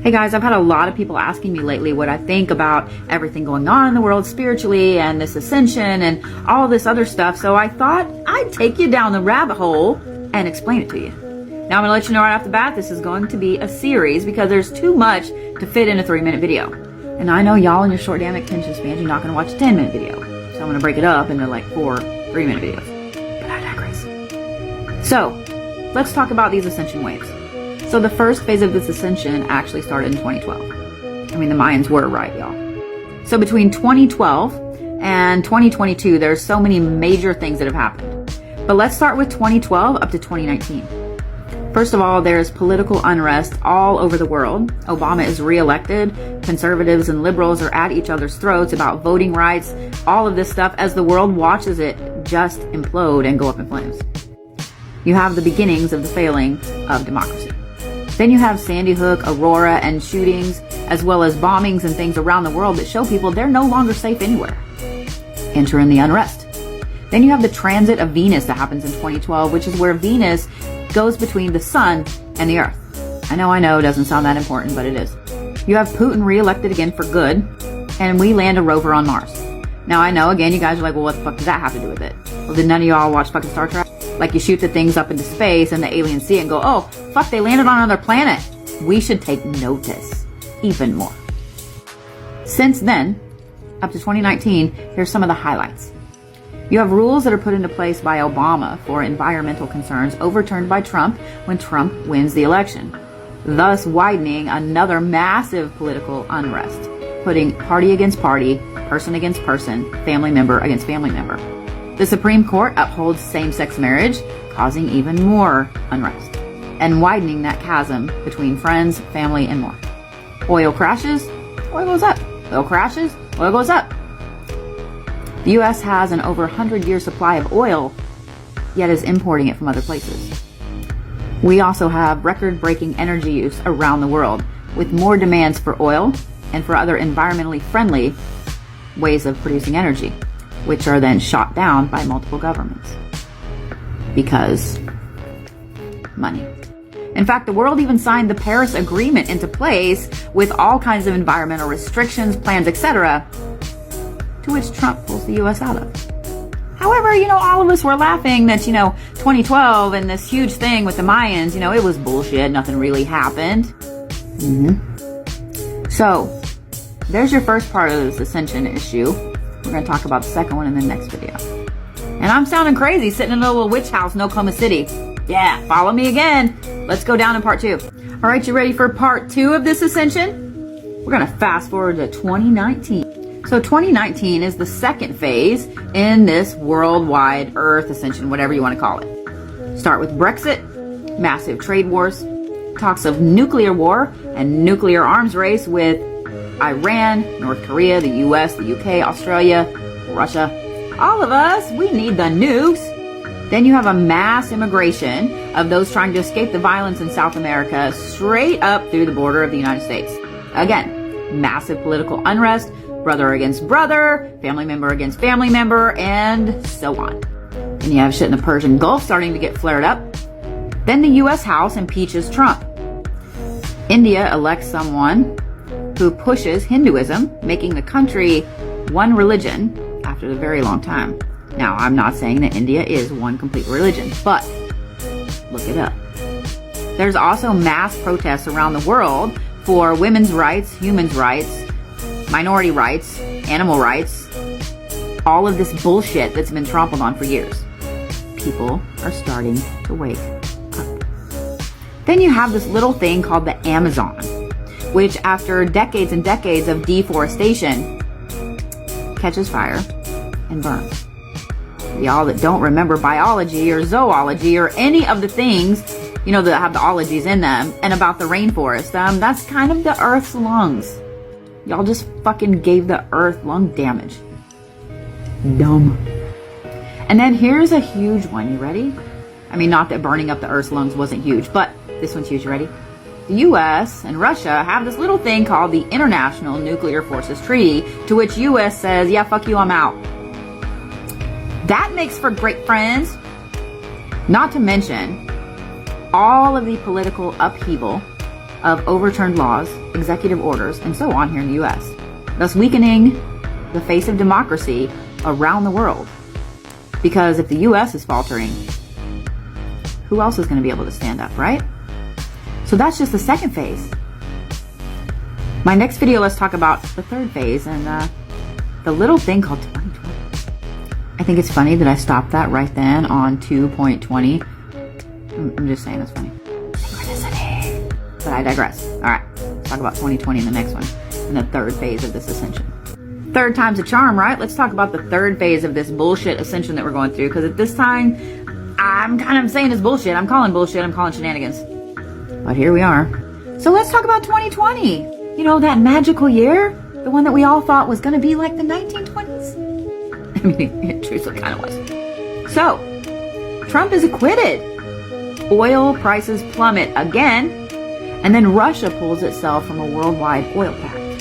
Hey guys, I've had a lot of people asking me lately what I think about everything going on in the world spiritually and this ascension and all this other stuff. So I thought I'd take you down the rabbit hole and explain it to you. Now I'm going to let you know right off the bat, this is going to be a series because there's too much to fit in a 3-minute video. And I know y'all in your short damn attention spans, you're not going to watch a 10-minute video. So I'm going to break it up into like 4 3-minute videos. But I digress. So let's talk about these ascension waves. So the first phase of this ascension actually started in 2012. I mean, the Mayans were right, y'all. So between 2012 and 2022, there's so many major things that have happened. But let's start with 2012 up to 2019. First of all, there's political unrest all over the world. Obama is reelected. Conservatives and liberals are at each other's throats about voting rights, all of this stuff as the world watches it just implode and go up in flames. You have the beginnings of the failing of democracy. Then you have Sandy Hook, Aurora, and shootings, as well as bombings and things around the world that show people they're no longer safe anywhere. Enter in the unrest. Then you have the transit of Venus that happens in 2012, which is where Venus goes between the sun and the earth. I know, it doesn't sound that important, but it is. You have Putin reelected again for good, and we land a rover on Mars. Now I know, again, you guys are like, well, what the fuck does that have to do with it? Well, did none of y'all watch fucking Star Trek? Like you shoot the things up into space and the aliens see it and go, oh, fuck, they landed on another planet. We should take notice even more. Since then, up to 2019, here's some of the highlights. You have rules that are put into place by Obama for environmental concerns overturned by Trump when Trump wins the election, thus widening another massive political unrest, putting party against party, person against person, family member against family member. The Supreme Court upholds same-sex marriage, causing even more unrest and widening that chasm between friends, family, and more. Oil crashes, oil goes up. Oil crashes, oil goes up. The U.S. has an over 100-year supply of oil, yet is importing it from other places. We also have record-breaking energy use around the world, with more demands for oil and for other environmentally friendly ways of producing energy, which are then shot down by multiple governments. Because money. In fact, the world even signed the Paris Agreement into place with all kinds of environmental restrictions, plans, etc., to which Trump pulls the U.S. out of. However, all of us were laughing that, 2012 and this huge thing with the Mayans, it was bullshit. Nothing really happened. So, there's your first part of this ascension issue. We're going to talk about the second one in the next video. And I'm sounding crazy sitting in a little witch house in Oklahoma City. Yeah, follow me again. Let's go down in part 2. All right, you ready for part 2 of this ascension? We're going to fast forward to 2019. So 2019 is the second phase in this worldwide Earth ascension, whatever you want to call it. Start with Brexit, massive trade wars, talks of nuclear war and nuclear arms race with Iran, North Korea, the US, the UK, Australia, Russia. All of us, we need the nukes. Then you have a mass immigration of those trying to escape the violence in South America straight up through the border of the United States. Again, massive political unrest, brother against brother, family member against family member, and so on. And you have shit in the Persian Gulf starting to get flared up. Then the US House impeaches Trump. India elects someone who pushes Hinduism, making the country one religion after a very long time. Now, I'm not saying that India is one complete religion, but look it up. There's also mass protests around the world for women's rights, human rights, minority rights, animal rights, all of this bullshit that's been trampled on for years. People are starting to wake up. Then you have this little thing called the Amazon, which after decades and decades of deforestation catches fire and burns. Y'all that don't remember biology or zoology or any of the things, that have the ologies in them and about the rainforest, that's kind of the Earth's lungs. Y'all just fucking gave the Earth lung damage. Dumb. And then here's a huge one. You ready? I mean, not that burning up the Earth's lungs wasn't huge, but this one's huge. You ready? The US and Russia have this little thing called the International Nuclear Forces Treaty, to which US says, yeah, fuck you, I'm out. That makes for great friends. Not to mention all of the political upheaval of overturned laws, executive orders, and so on here in the US, thus weakening the face of democracy around the world. Because if the US is faltering, who else is going to be able to stand up, right? So that's just the second phase. My next video, let's talk about the third phase and the little thing called 2020. I think it's funny that I stopped that right then on 2.20. I'm just saying it's funny. Synchronicity. But I digress. All right, let's talk about 2020 in the next one, in the third phase of this ascension. Third time's a charm, right? Let's talk about the third phase of this bullshit ascension that we're going through, because at this time, I'm kind of saying it's bullshit. I'm calling bullshit. I'm calling shenanigans. But here we are. So let's talk about 2020. You know, that magical year? The one that we all thought was going to be like the 1920s? I mean, it truthfully kind of was. So, Trump is acquitted. Oil prices plummet again. And then Russia pulls itself from a worldwide oil pact.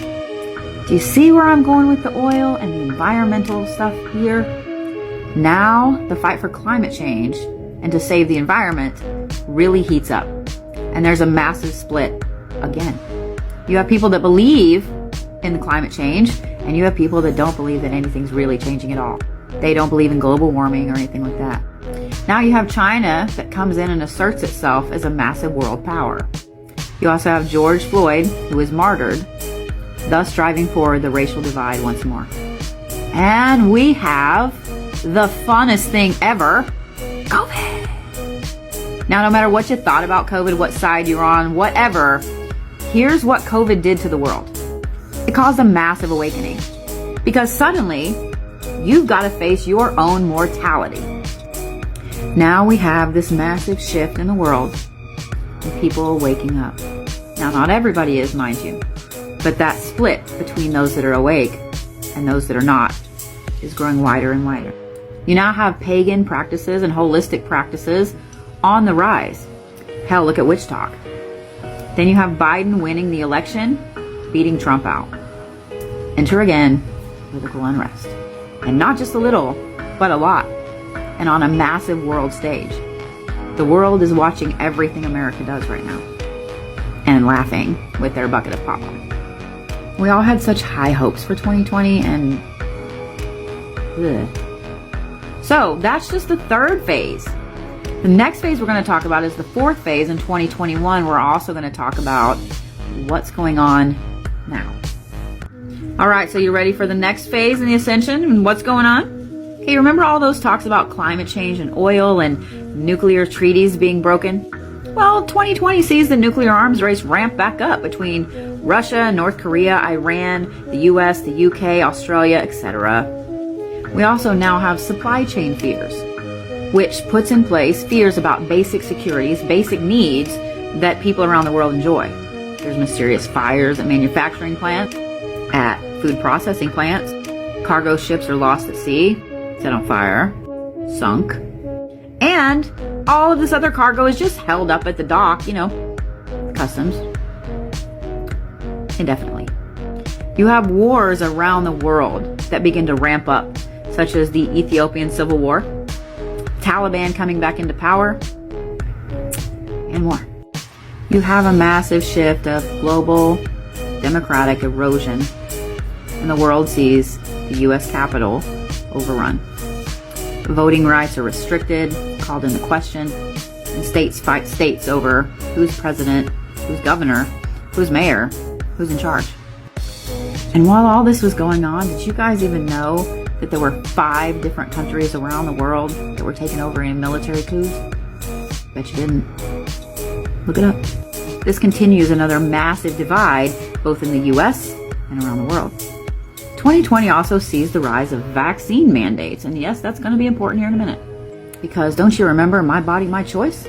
Do you see where I'm going with the oil and the environmental stuff here? Now, the fight for climate change and to save the environment really heats up. And there's a massive split again. You have people that believe in the climate change, and you have people that don't believe that anything's really changing at all. They don't believe in global warming or anything like that. Now you have China that comes in and asserts itself as a massive world power. You also have George Floyd, who is martyred, thus driving forward the racial divide once more. And we have the funnest thing ever, COVID. Now, no matter what you thought about COVID, what side you're on, whatever, here's what COVID did to the world. It caused a massive awakening, because suddenly you've got to face your own mortality. Now we have this massive shift in the world and people are waking up. Now, not everybody is, mind you, but that split between those that are awake and those that are not is growing wider and wider. You now have pagan practices and holistic practices on the rise. Hell, look at witch talk. Then you have Biden winning the election, beating Trump out. Enter again political unrest. And not just a little, but a lot. And on a massive world stage. The world is watching everything America does right now. And laughing with their bucket of popcorn. We all had such high hopes for 2020 and... ugh. So, that's just the third phase. The next phase we're going to talk about is the fourth phase in 2021. We're also going to talk about what's going on now. All right, so you ready for the next phase in the ascension and what's going on? Okay, remember all those talks about climate change and oil and nuclear treaties being broken? Well, 2020 sees the nuclear arms race ramp back up between Russia, North Korea, Iran, the US, the UK, Australia, etc. We also now have supply chain fears, which puts in place fears about basic securities, basic needs that people around the world enjoy. There's mysterious fires at manufacturing plants, at food processing plants. Cargo ships are lost at sea, set on fire, sunk. And all of this other cargo is just held up at the dock, customs, indefinitely. You have wars around the world that begin to ramp up, such as the Ethiopian Civil War, Taliban coming back into power, and more. You have a massive shift of global democratic erosion, and the world sees the U.S. Capitol overrun. Voting rights are restricted, called into question, and states fight states over who's president, who's governor, who's mayor, who's in charge. And while all this was going on, did you guys even know that there were 5 different countries around the world that were taken over in military coups? Bet you didn't. Look it up. This continues another massive divide, both in the US and around the world. 2020 also sees the rise of vaccine mandates. And yes, that's going to be important here in a minute. Because don't you remember my body, my choice?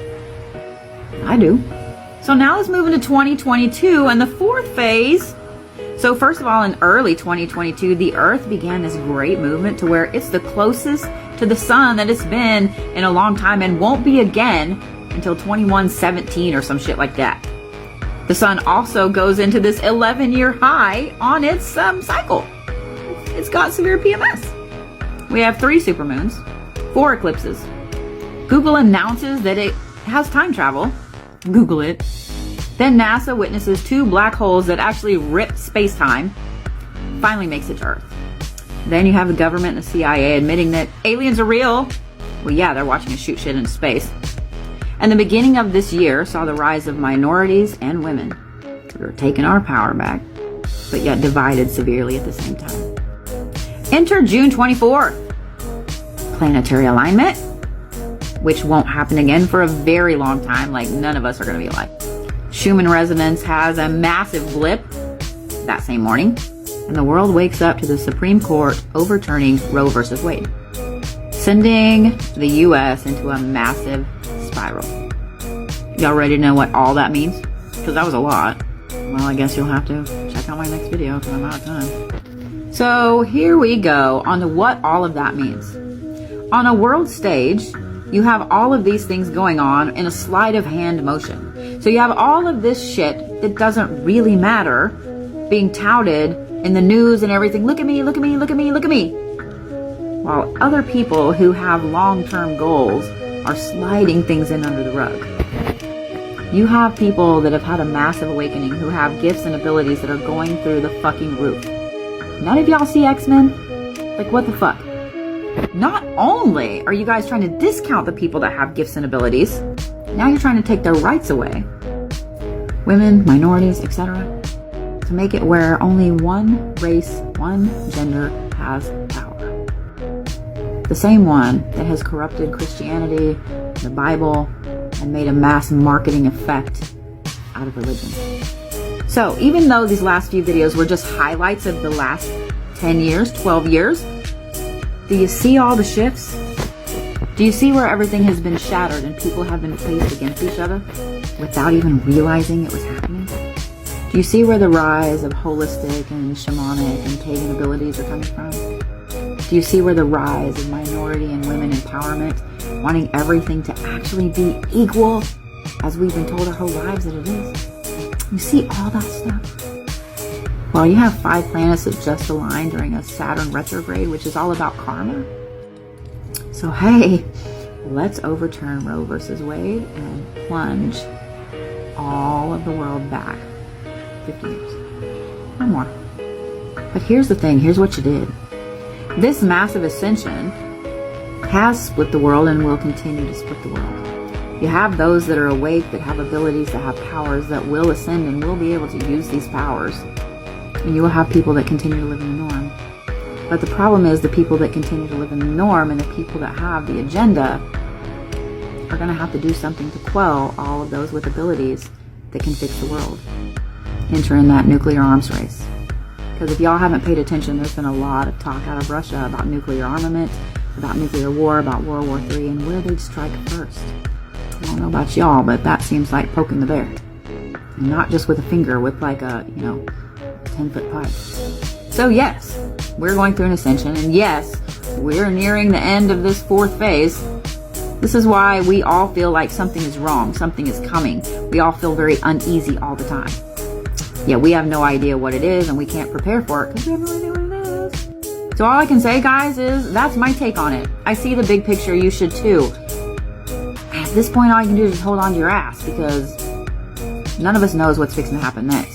I do. So now let's move into 2022 and the fourth phase. So first of all, in early 2022, the Earth began this great movement to where it's the closest to the sun that it's been in a long time and won't be again until 2117 or some shit like that. The sun also goes into this 11-year high on its cycle. It's got severe PMS. We have 3 supermoons, 4 eclipses. Google announces that it has time travel. Google it. Then NASA witnesses 2 black holes that actually rip space-time, finally makes it to Earth. Then you have the government and the CIA admitting that aliens are real. Well, yeah, they're watching us shoot shit into space. And the beginning of this year saw the rise of minorities and women who are taking our power back, but yet divided severely at the same time. Enter June 24th. Planetary alignment, which won't happen again for a very long time, like none of us are going to be alive. Schumann resonance has a massive blip that same morning, and the world wakes up to the Supreme Court overturning Roe versus Wade, sending the U.S. into a massive spiral. Y'all ready to know what all that means? Because that was a lot. Well, I guess you'll have to check out my next video because I'm out of time. So here we go on to what all of that means. On a world stage, you have all of these things going on in a sleight of hand motion. So you have all of this shit that doesn't really matter being touted in the news and everything. Look at me, look at me, look at me, look at me. While other people who have long-term goals are sliding things in under the rug. You have people that have had a massive awakening who have gifts and abilities that are going through the fucking roof. None of y'all see X-Men? Like, what the fuck? Not only are you guys trying to discount the people that have gifts and abilities, now you're trying to take their rights away. Women, minorities, etc. To make it where only one race, one gender has power. The same one that has corrupted Christianity, the Bible, and made a mass marketing effect out of religion. So even though these last few videos were just highlights of the last 10 years, 12 years, do you see all the shifts? Do you see where everything has been shattered and people have been placed against each other without even realizing it was happening? Do you see where the rise of holistic and shamanic and pagan abilities are coming from? Do you see where the rise of minority and women empowerment, wanting everything to actually be equal as we've been told our whole lives that it is? You see all that stuff? Well, you have 5 planets that just aligned during a Saturn retrograde, which is all about karma. So hey, let's overturn Roe versus Wade and plunge all of the world back 50 years or more. But here's the thing, here's what you did. This massive ascension has split the world and will continue to split the world. You have those that are awake, that have abilities, that have powers, that will ascend and will be able to use these powers. And you will have people that continue to live in the norm. But the problem is the people that continue to live in the norm and the people that have the agenda are going to have to do something to quell all of those with abilities that can fix the world. Enter in that nuclear arms race. Because if y'all haven't paid attention, there's been a lot of talk out of Russia about nuclear armament, about nuclear war, about World War III, and where they'd strike first. I don't know about y'all, but that seems like poking the bear. And not just with a finger, with like a, 10-foot pipe. So yes, we're going through an ascension, and yes, we're nearing the end of this 4th phase. This is why we all feel like something is wrong, something is coming. We all feel very uneasy all the time. Yeah, we have no idea what it is, and we can't prepare for it because we have no idea what it is. So all I can say, guys, is that's my take on it. I see the big picture, you should too. At this point, all you can do is just hold on to your ass, because none of us knows what's fixing to happen next.